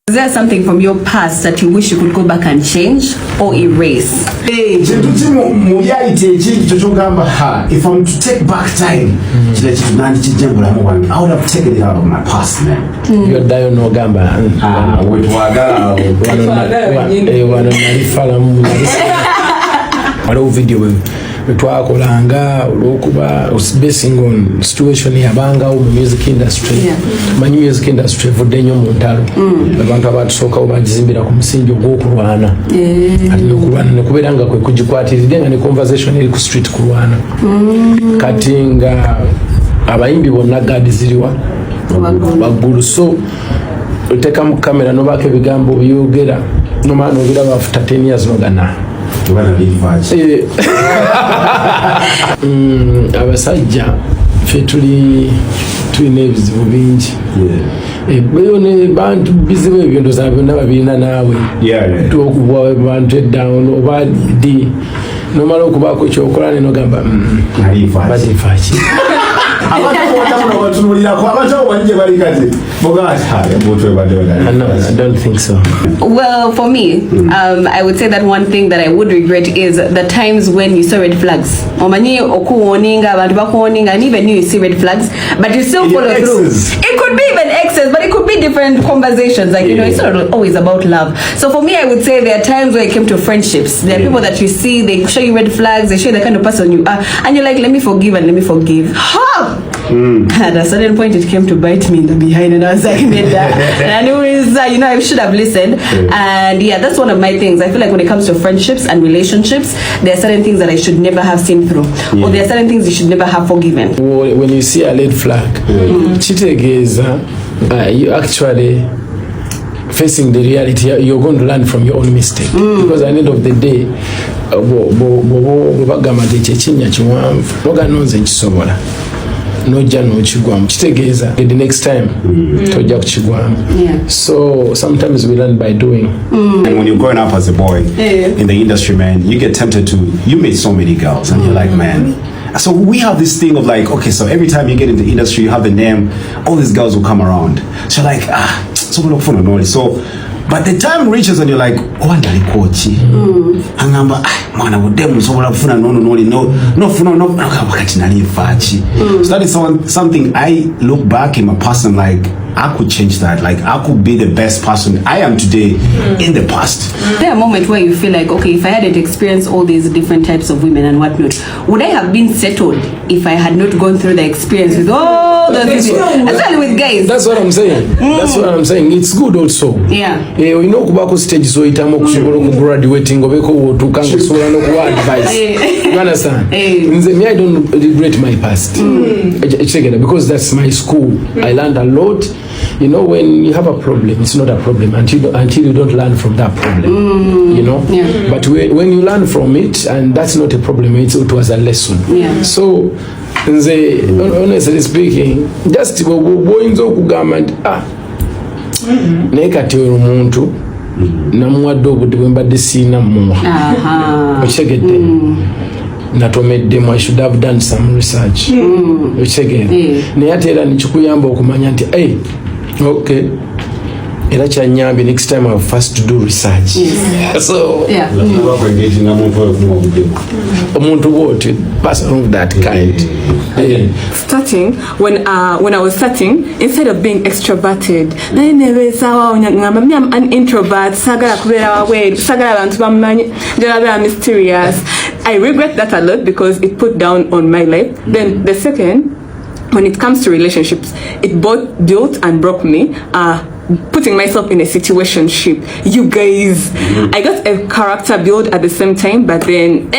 Is there something from your past that you wish you could go back and change or erase? If I'm to take back time, I would have taken it out of my past, man. You're dying no gamba. Video twakolanga olwokuba basing on situation yabangawo mu music industry. Manyi music industry evudde nnyo mu ntalo. Abantu abatusookawo bagizimbira ku musingi ogw'okulwana. Ate n'okulwana ne kubeera nga kwe kugikwatiridde nga ne conversation eri ku street kulwana. Kati nga abayimbi bonna gaadi ziriwa waggulu, so oteka mu kamera nobaako ebigambo byogera nomala nobiraba after 10 years nogana abasajja ffe tulina ebizibu bingi ne bantu bizibu ebyo ndoza byonna babirina naawe okuba bantu eddown oba di nomala okubaako ekyokola nenogamba badifaki I don't think so. Well, for me, I would say that one thing that I would regret is the times when you saw red flags. And even you see red flags, but you still follow through. It could be even exes, but it could be different conversations. Like, you know, it's not always about love. So for me, I would say there are times where it came to friendships. There are people that you see, they show you red flags, they show you the kind of person you are, and you're like, let me forgive and let me forgive. At a certain point, it came to bite me in the behind, and I was like, and it was, you know, I should have listened. And yeah, that's one of my things. I feel like when it comes to friendships and relationships, there are certain things that I should never have seen through, or there are certain things you should never have forgiven. When you see a red flag, you actually facing the reality. You're going to learn from your own mistake, because at the end of the day, nojja n'okigwamu kitegeeza the next time tojja kukigwamu. So sometimes we learn by doing. And when you're growing up as a boy in the industry, man, you get tempted to, you meet so many girls and you're like, man, so we have this thing of like, okay, so every time you get in the industry, you have the name, all these girls will come around, so like, so we look for no. So but the time reaches and you're like, oh, ndali kochi angamba mwana wudemu so wala kufuna no wakati nali fachi. So that is something I look back in my past and like, I could change that. Like, I could be the best person I am today in the past. There are moments where you feel like, okay, if I hadn't experienced all these different types of women and whatnot, would I have been settled if I had not gone through the experience with all those people, especially with guys? That's what I'm saying. That's what I'm saying. It's good also. You know, kubako stage so itamo kusobola ku graduating obeko wotuka kusobola no ku advice. You understand? Me, I don't regret my past. Because that's my school. I learned a lot. You know, when you have a problem, it's not a problem until you don't learn from that problem. You know? But when you learn from it, and that's not a problem, it was a lesson. So, honestly speaking, just boyinza okugamba nti naye kati oyo omuntu namuwadde obudde bwe mbadde siina mmuwa okitegedde natomeddemu. I should have done some research okitegedde naye ate era nikikuyamba okumanya nti okay, era kyanyambye next time I have first to do research. So omuntu bwoti person of that kind. Starting when I was starting, instead of being extroverted, I'm an introvert, sagala kubera wawe, sagala abantu bamanyi, njagala mysterious. I regret that a lot because it put down on my life. Then the second, when it comes to relationships, it both built and broke me. Putting myself in a situationship, you guys, I got a character build at the same time, but then